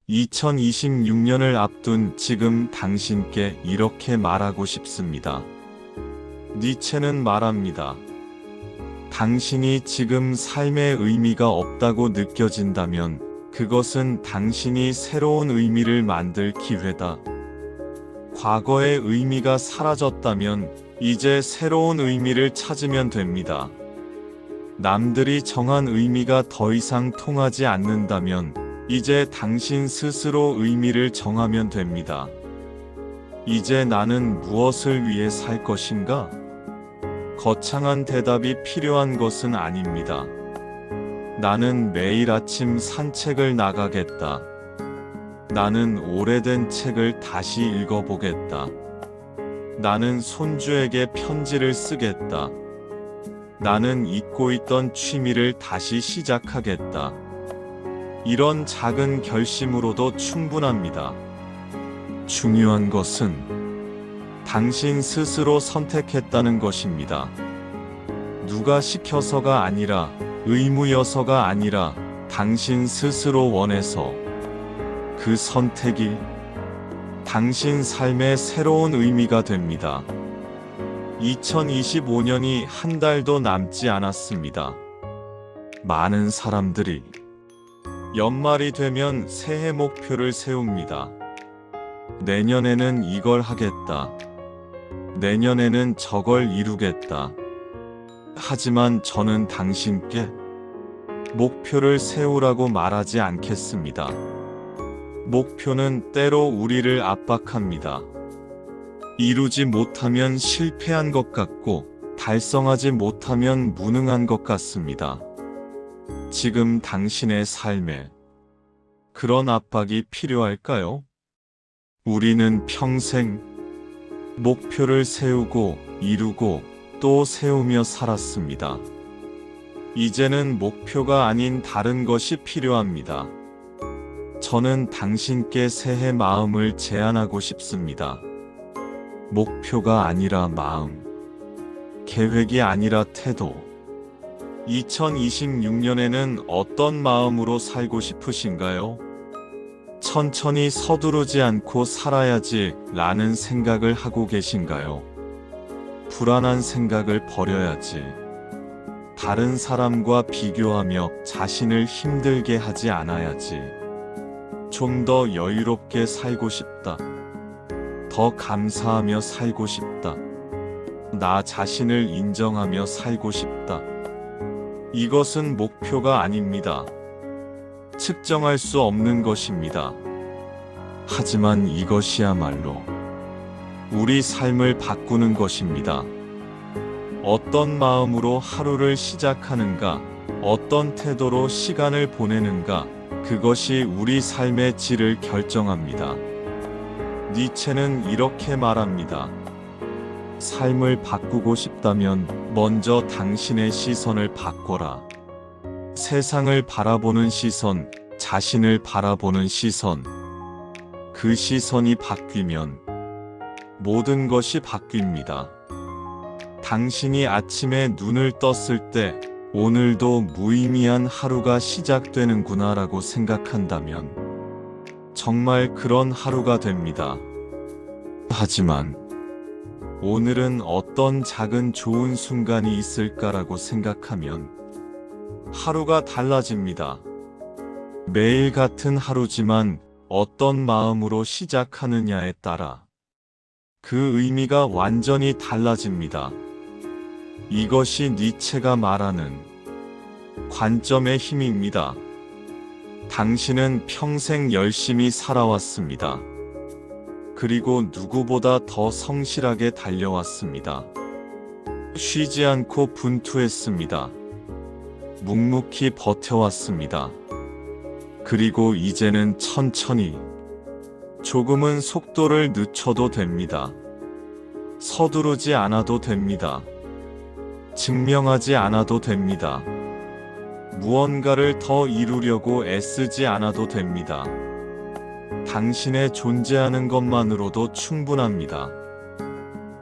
2026년을 앞둔 지금 당신께 이렇게 말하고 싶습니다. 니체는 말합니다. 당신이 지금 삶의 의미가 없다고 느껴진다면 그것은 당신이 새로운 의미를 만들 기회다. 과거의 의미가 사라졌다면 이제 새로운 의미를 찾으면 됩니다. 남들이 정한 의미가 더 이상 통하지 않는다면 이제 당신 스스로 의미를 정하면 됩니다. 이제 나는 무엇을 위해 살 것인가? 거창한 대답이 필요한 것은 아닙니다. 나는 매일 아침 산책을 나가겠다. 나는 오래된 책을 다시 읽어보겠다. 나는 손주에게 편지를 쓰겠다. 나는 잊고 있던 취미를 다시 시작하겠다. 이런 작은 결심으로도 충분합니다. 중요한 것은 당신 스스로 선택했다는 것입니다. 누가 시켜서가 아니라, 의무여서가 아니라 당신 스스로 원해서. 그 선택이 당신 삶의 새로운 의미가 됩니다. 2025년이 한 달도 남지 않았습니다. 많은 사람들이 연말이 되면 새해 목표를 세웁니다. 내년에는 이걸 하겠다. 내년에는 저걸 이루겠다. 하지만 저는 당신께 목표를 세우라고 말하지 않겠습니다. 목표는 때로 우리를 압박합니다. 이루지 못하면 실패한 것 같고, 달성하지 못하면 무능한 것 같습니다. 지금 당신의 삶에 그런 압박이 필요할까요? 우리는 평생 목표를 세우고 이루고 또 세우며 살았습니다. 이제는 목표가 아닌 다른 것이 필요합니다. 저는 당신께 새해 마음을 제안하고 싶습니다. 목표가 아니라 마음, 계획이 아니라 태도. 2026년에는 어떤 마음으로 살고 싶으신가요? 천천히 서두르지 않고 살아야지 라는 생각을 하고 계신가요? 불안한 생각을 버려야지. 다른 사람과 비교하며 자신을 힘들게 하지 않아야지. 좀 더 여유롭게 살고 싶다. 더 감사하며 살고 싶다. 나 자신을 인정하며 살고 싶다. 이것은 목표가 아닙니다. 측정할 수 없는 것입니다. 하지만 이것이야말로 우리 삶을 바꾸는 것입니다. 어떤 마음으로 하루를 시작하는가, 어떤 태도로 시간을 보내는가, 그것이 우리 삶의 질을 결정합니다. 니체는 이렇게 말합니다. 삶을 바꾸고 싶다면 먼저 당신의 시선을 바꿔라. 세상을 바라보는 시선, 자신을 바라보는 시선. 그 시선이 바뀌면 모든 것이 바뀝니다. 당신이 아침에 눈을 떴을 때 오늘도 무의미한 하루가 시작되는구나라고 생각한다면 정말 그런 하루가 됩니다. 하지만 오늘은 어떤 작은 좋은 순간이 있을까라고 생각하면 하루가 달라집니다. 매일 같은 하루지만 어떤 마음으로 시작하느냐에 따라 그 의미가 완전히 달라집니다. 이것이 니체가 말하는 관점의 힘입니다. 당신은 평생 열심히 살아왔습니다. 그리고 누구보다 더 성실하게 달려왔습니다. 쉬지 않고 분투했습니다. 묵묵히 버텨왔습니다. 그리고 이제는 천천히, 조금은 속도를 늦춰도 됩니다. 서두르지 않아도 됩니다. 증명하지 않아도 됩니다. 무언가를 더 이루려고 애쓰지 않아도 됩니다. 당신의 존재하는 것만으로도 충분합니다.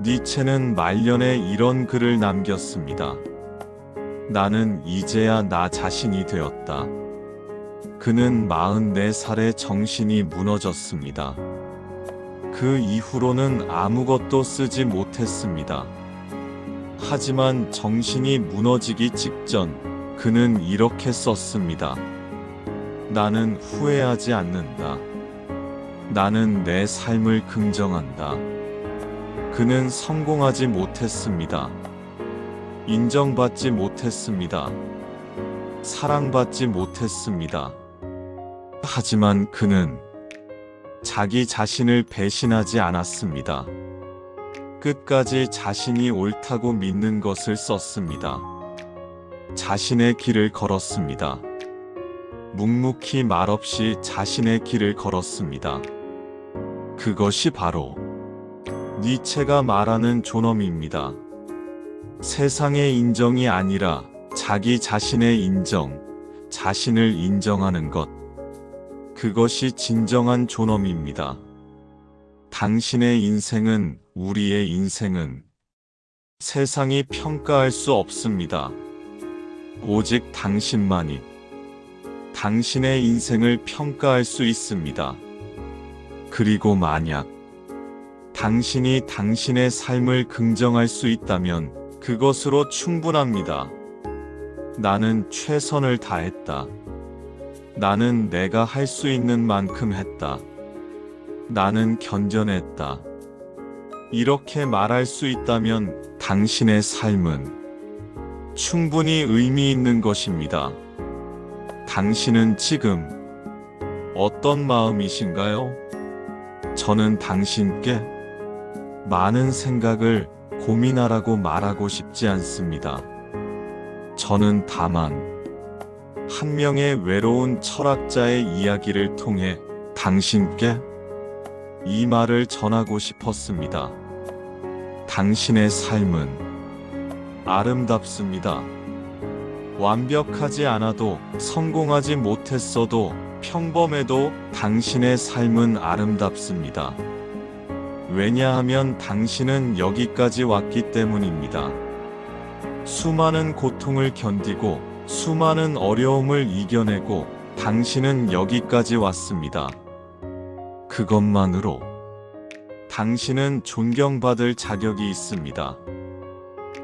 니체는 말년에 이런 글을 남겼습니다. 나는 이제야 나 자신이 되었다. 그는 44살에 정신이 무너졌습니다. 그 이후로는 아무것도 쓰지 못했습니다. 하지만 정신이 무너지기 직전 그는 이렇게 썼습니다. 나는 후회하지 않는다. 나는 내 삶을 긍정한다. 그는 성공하지 못했습니다. 인정받지 못했습니다. 사랑받지 못했습니다. 하지만 그는 자기 자신을 배신하지 않았습니다. 끝까지 자신이 옳다고 믿는 것을 썼습니다. 자신의 길을 걸었습니다. 묵묵히 말없이 자신의 길을 걸었습니다. 그것이 바로 니체가 말하는 존엄입니다. 세상의 인정이 아니라 자기 자신의 인정, 자신을 인정하는 것. 그것이 진정한 존엄입니다. 당신의 인생은, 우리의 인생은 세상이 평가할 수 없습니다. 오직 당신만이 당신의 인생을 평가할 수 있습니다. 그리고 만약 당신이 당신의 삶을 긍정할 수 있다면 그것으로 충분합니다. 나는 최선을 다했다. 나는 내가 할 수 있는 만큼 했다. 나는 견뎌냈다. 이렇게 말할 수 있다면 당신의 삶은 충분히 의미 있는 것입니다. 당신은 지금 어떤 마음이신가요? 저는 당신께 많은 생각을 고민하라고 말하고 싶지 않습니다. 저는 다만 한 명의 외로운 철학자의 이야기를 통해 당신께 이 말을 전하고 싶었습니다. 당신의 삶은 아름답습니다. 완벽하지 않아도, 성공하지 못했어도, 평범해도 당신의 삶은 아름답습니다. 왜냐하면 당신은 여기까지 왔기 때문입니다. 수많은 고통을 견디고 수많은 어려움을 이겨내고 당신은 여기까지 왔습니다. 그것만으로 당신은 존경받을 자격이 있습니다.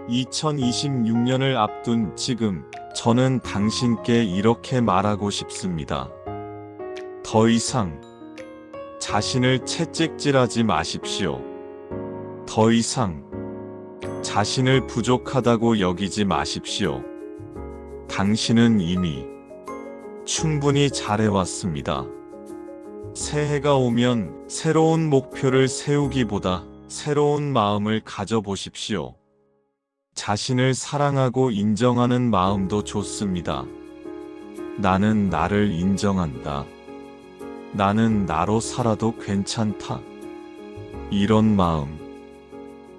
2026년을 앞둔 지금 저는 당신께 이렇게 말하고 싶습니다. 더 이상 자신을 채찍질하지 마십시오. 더 이상 자신을 부족하다고 여기지 마십시오. 당신은 이미 충분히 잘해왔습니다. 새해가 오면 새로운 목표를 세우기보다 새로운 마음을 가져보십시오. 자신을 사랑하고 인정하는 마음도 좋습니다. 나는 나를 인정한다. 나는 나로 살아도 괜찮다. 이런 마음.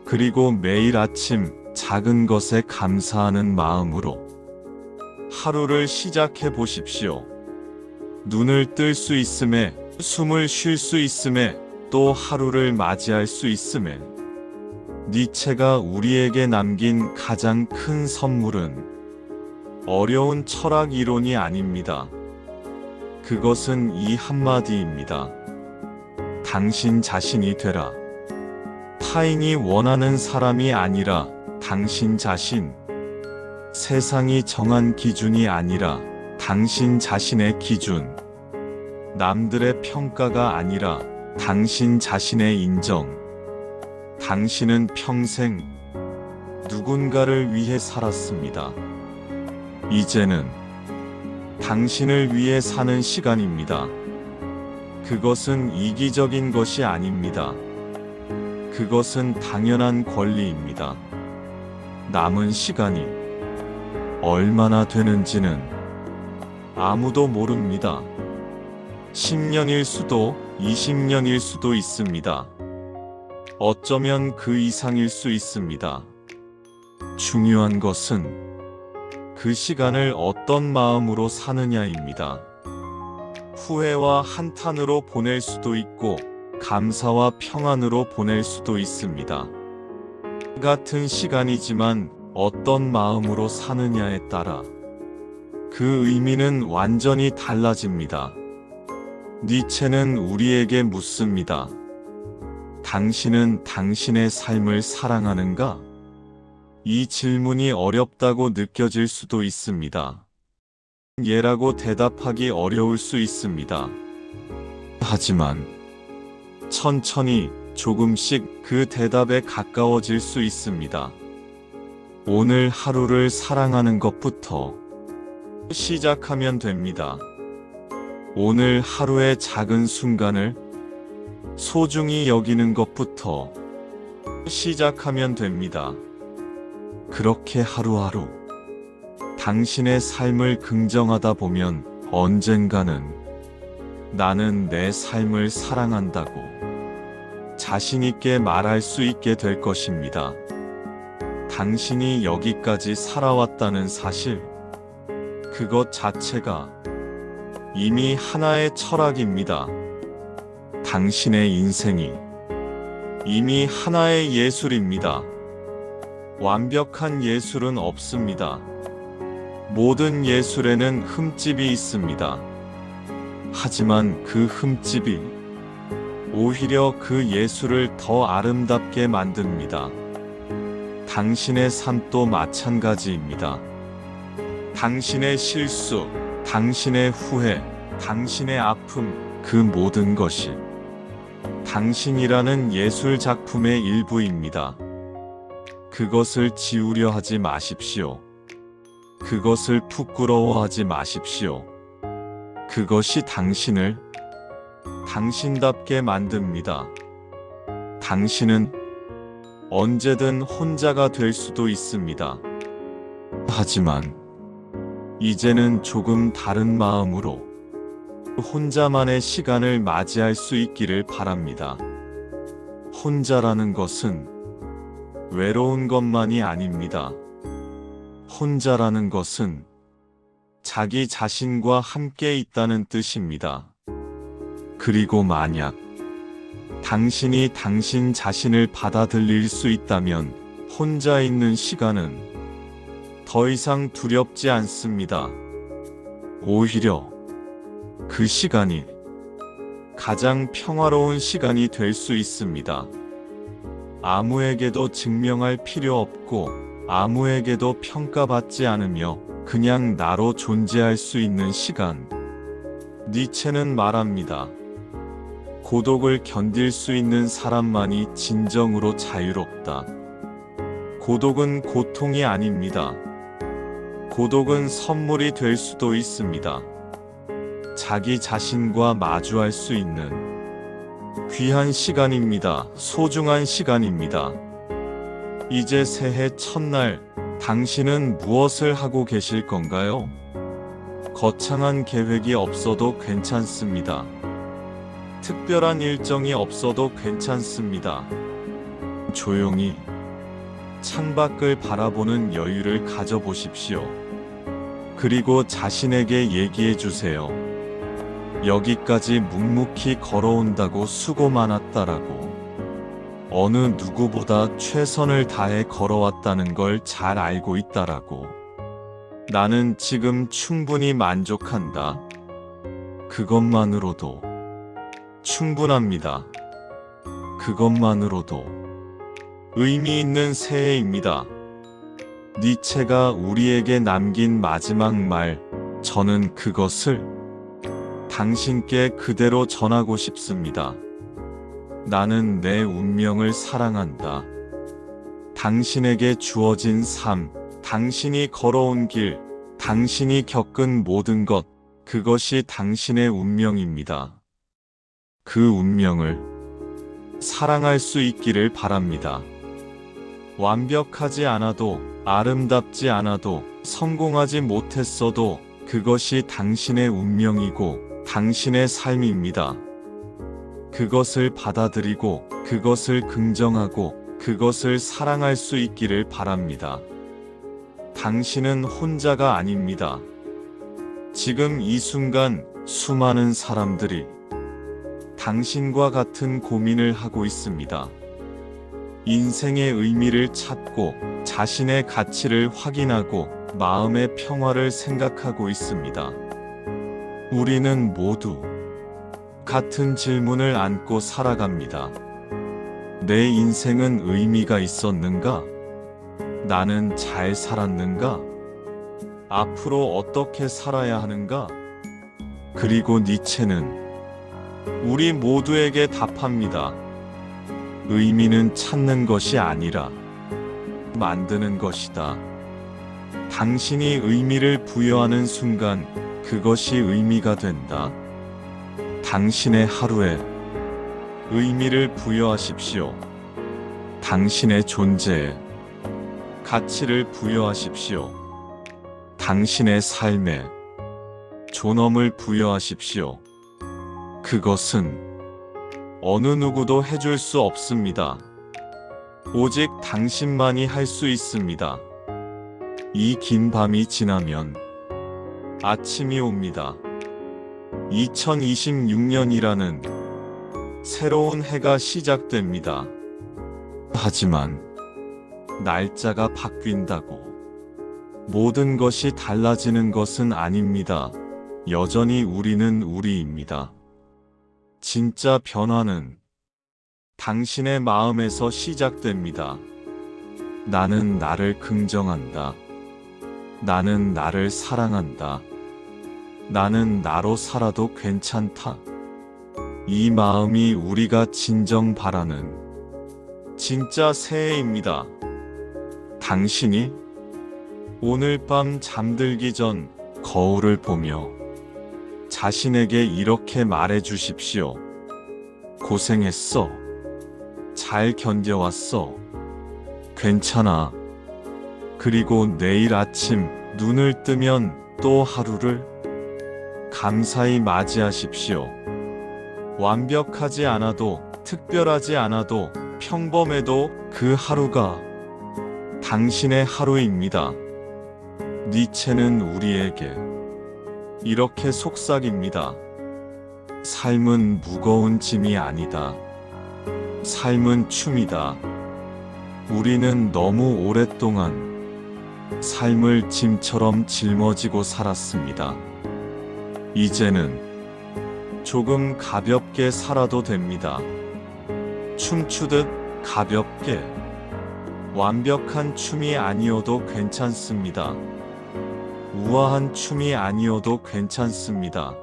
그리고 매일 아침 작은 것에 감사하는 마음으로 하루를 시작해 보십시오. 눈을 뜰 수 있음에, 숨을 쉴 수 있음에, 또 하루를 맞이할 수 있음에, 니체가 우리에게 남긴 가장 큰 선물은 어려운 철학 이론이 아닙니다. 그것은 이 한마디입니다. 당신 자신이 되라. 타인이 원하는 사람이 아니라 당신 자신. 세상이 정한 기준이 아니라 당신 자신의 기준. 남들의 평가가 아니라 당신 자신의 인정. 당신은 평생 누군가를 위해 살았습니다. 이제는 당신을 위해 사는 시간입니다. 그것은 이기적인 것이 아닙니다. 그것은 당연한 권리입니다. 남은 시간이 얼마나 되는지는 아무도 모릅니다. 10년일 수도 20년일 수도 있습니다. 어쩌면 그 이상일 수 있습니다. 중요한 것은 그 시간을 어떤 마음으로 사느냐입니다. 후회와 한탄으로 보낼 수도 있고 감사와 평안으로 보낼 수도 있습니다. 같은 시간이지만 어떤 마음으로 사느냐에 따라 그 의미는 완전히 달라집니다. 니체는 우리에게 묻습니다. 당신은 당신의 삶을 사랑하는가? 이 질문이 어렵다고 느껴질 수도 있습니다. 예라고 대답하기 어려울 수 있습니다. 하지만 천천히 조금씩 그 대답에 가까워질 수 있습니다. 오늘 하루를 사랑하는 것부터 시작하면 됩니다. 오늘 하루의 작은 순간을 소중히 여기는 것부터 시작하면 됩니다. 그렇게 하루하루 당신의 삶을 긍정하다 보면 언젠가는 나는 내 삶을 사랑한다고 자신있게 말할 수 있게 될 것입니다. 당신이 여기까지 살아왔다는 사실, 그것 자체가 이미 하나의 철학입니다. 당신의 인생이 이미 하나의 예술입니다. 완벽한 예술은 없습니다. 모든 예술에는 흠집이 있습니다. 하지만 그 흠집이 오히려 그 예술을 더 아름답게 만듭니다. 당신의 삶도 마찬가지입니다. 당신의 실수, 당신의 후회, 당신의 아픔, 그 모든 것이 당신이라는 예술 작품의 일부입니다. 그것을 지우려 하지 마십시오. 그것을 부끄러워하지 마십시오. 그것이 당신을 당신답게 만듭니다. 당신은 언제든 혼자가 될 수도 있습니다. 하지만 이제는 조금 다른 마음으로 혼자만의 시간을 맞이할 수 있기를 바랍니다. 혼자라는 것은 외로운 것만이 아닙니다. 혼자라는 것은 자기 자신과 함께 있다는 뜻입니다. 그리고 만약 당신이 당신 자신을 받아들일 수 있다면 혼자 있는 시간은 더 이상 두렵지 않습니다. 오히려 그 시간이 가장 평화로운 시간이 될 수 있습니다. 아무에게도 증명할 필요 없고 아무에게도 평가받지 않으며 그냥 나로 존재할 수 있는 시간. 니체는 말합니다. 고독을 견딜 수 있는 사람만이 진정으로 자유롭다. 고독은 고통이 아닙니다. 고독은 선물이 될 수도 있습니다. 자기 자신과 마주할 수 있는 귀한 시간입니다. 소중한 시간입니다. 이제 새해 첫날, 당신은 무엇을 하고 계실 건가요? 거창한 계획이 없어도 괜찮습니다. 특별한 일정이 없어도 괜찮습니다. 조용히 창밖을 바라보는 여유를 가져보십시오. 그리고 자신에게 얘기해 주세요. 여기까지 묵묵히 걸어온다고 수고 많았다라고. 어느 누구보다 최선을 다해 걸어왔다는 걸 잘 알고 있다라고. 나는 지금 충분히 만족한다. 그것만으로도 충분합니다. 그것만으로도 의미 있는 새해입니다. 니체가 우리에게 남긴 마지막 말, 저는 그것을 당신께 그대로 전하고 싶습니다. 나는 내 운명을 사랑한다. 당신에게 주어진 삶, 당신이 걸어온 길, 당신이 겪은 모든 것, 그것이 당신의 운명입니다. 그 운명을 사랑할 수 있기를 바랍니다. 완벽하지 않아도, 아름답지 않아도, 성공하지 못했어도 그것이 당신의 운명이고 당신의 삶입니다. 그것을 받아들이고 그것을 긍정하고 그것을 사랑할 수 있기를 바랍니다. 당신은 혼자가 아닙니다. 지금 이 순간 수많은 사람들이 당신과 같은 고민을 하고 있습니다. 인생의 의미를 찾고 자신의 가치를 확인하고 마음의 평화를 생각하고 있습니다. 우리는 모두 같은 질문을 안고 살아갑니다. 내 인생은 의미가 있었는가? 나는 잘 살았는가? 앞으로 어떻게 살아야 하는가? 그리고 니체는 우리 모두에게 답합니다. 의미는 찾는 것이 아니라 만드는 것이다. 당신이 의미를 부여하는 순간 그것이 의미가 된다. 당신의 하루에 의미를 부여하십시오. 당신의 존재에 가치를 부여하십시오. 당신의 삶에 존엄을 부여하십시오. 그것은 어느 누구도 해줄 수 없습니다. 오직 당신만이 할 수 있습니다. 이 긴 밤이 지나면 아침이 옵니다. 2026년이라는 새로운 해가 시작됩니다. 하지만 날짜가 바뀐다고 모든 것이 달라지는 것은 아닙니다. 여전히 우리는 우리입니다. 진짜 변화는 당신의 마음에서 시작됩니다. 나는 나를 긍정한다. 나는 나를 사랑한다. 나는 나로 살아도 괜찮다. 이 마음이 우리가 진정 바라는 진짜 새해입니다. 당신이 오늘 밤 잠들기 전 거울을 보며 자신에게 이렇게 말해 주십시오. 고생했어. 잘 견뎌왔어. 괜찮아. 그리고 내일 아침 눈을 뜨면 또 하루를 감사히 맞이하십시오. 완벽하지 않아도, 특별하지 않아도, 평범해도 그 하루가 당신의 하루입니다. 니체는 우리에게 이렇게 속삭입니다. 삶은 무거운 짐이 아니다. 삶은 춤이다. 우리는 너무 오랫동안 삶을 짐처럼 짊어지고 살았습니다. 이제는 조금 가볍게 살아도 됩니다. 춤추듯 가볍게. 완벽한 춤이 아니어도 괜찮습니다. 우아한 춤이 아니어도 괜찮습니다.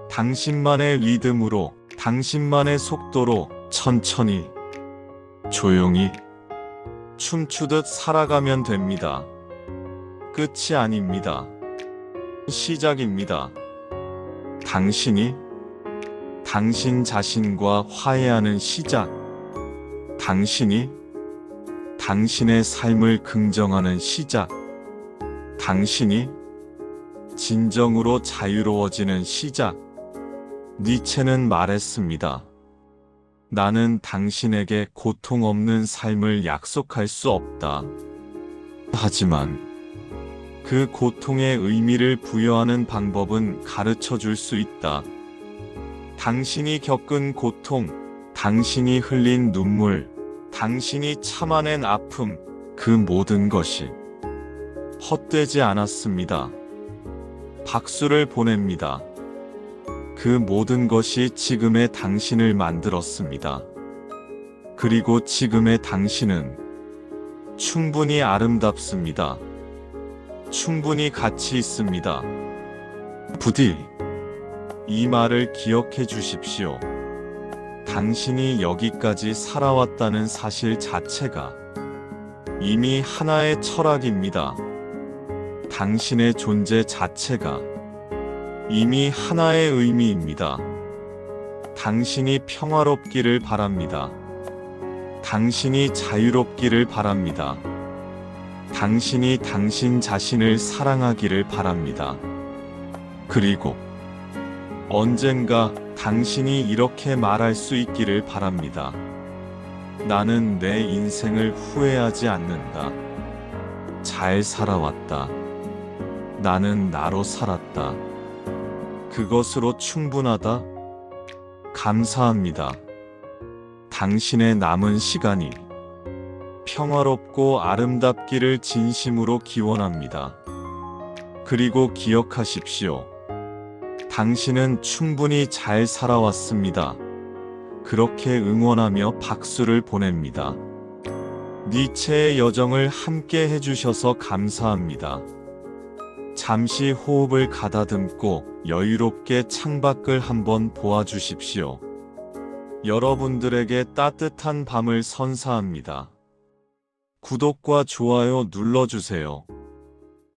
당신만의 리듬으로, 당신만의 속도로 천천히, 조용히 춤추듯 살아가면 됩니다. 끝이 아닙니다. 시작입니다. 당신이 당신 자신과 화해하는 시작. 당신이 당신의 삶을 긍정하는 시작. 당신이 진정으로 자유로워지는 시작. 니체는 말했습니다. 나는 당신에게 고통 없는 삶을 약속할 수 없다. 하지만 그 고통의 의미를 부여하는 방법은 가르쳐 줄 수 있다. 당신이 겪은 고통, 당신이 흘린 눈물, 당신이 참아낸 아픔, 그 모든 것이 헛되지 않았습니다. 박수를 보냅니다. 그 모든 것이 지금의 당신을 만들었습니다. 그리고 지금의 당신은 충분히 아름답습니다. 충분히 가치 있습니다. 부디 이 말을 기억해 주십시오. 당신이 여기까지 살아왔다는 사실 자체가 이미 하나의 철학입니다. 당신의 존재 자체가 이미 하나의 의미입니다. 당신이 평화롭기를 바랍니다. 당신이 자유롭기를 바랍니다. 당신이 당신 자신을 사랑하기를 바랍니다. 그리고 언젠가 당신이 이렇게 말할 수 있기를 바랍니다. 나는 내 인생을 후회하지 않는다. 잘 살아왔다. 나는 나로 살았다. 그것으로 충분하다. 감사합니다. 당신의 남은 시간이 평화롭고 아름답기를 진심으로 기원합니다. 그리고 기억하십시오. 당신은 충분히 잘 살아왔습니다. 그렇게 응원하며 박수를 보냅니다. 니체의 여정을 함께 해주셔서 감사합니다. 잠시 호흡을 가다듬고 여유롭게 창밖을 한번 보아주십시오. 여러분들에게 따뜻한 밤을 선사합니다. 구독과 좋아요 눌러주세요.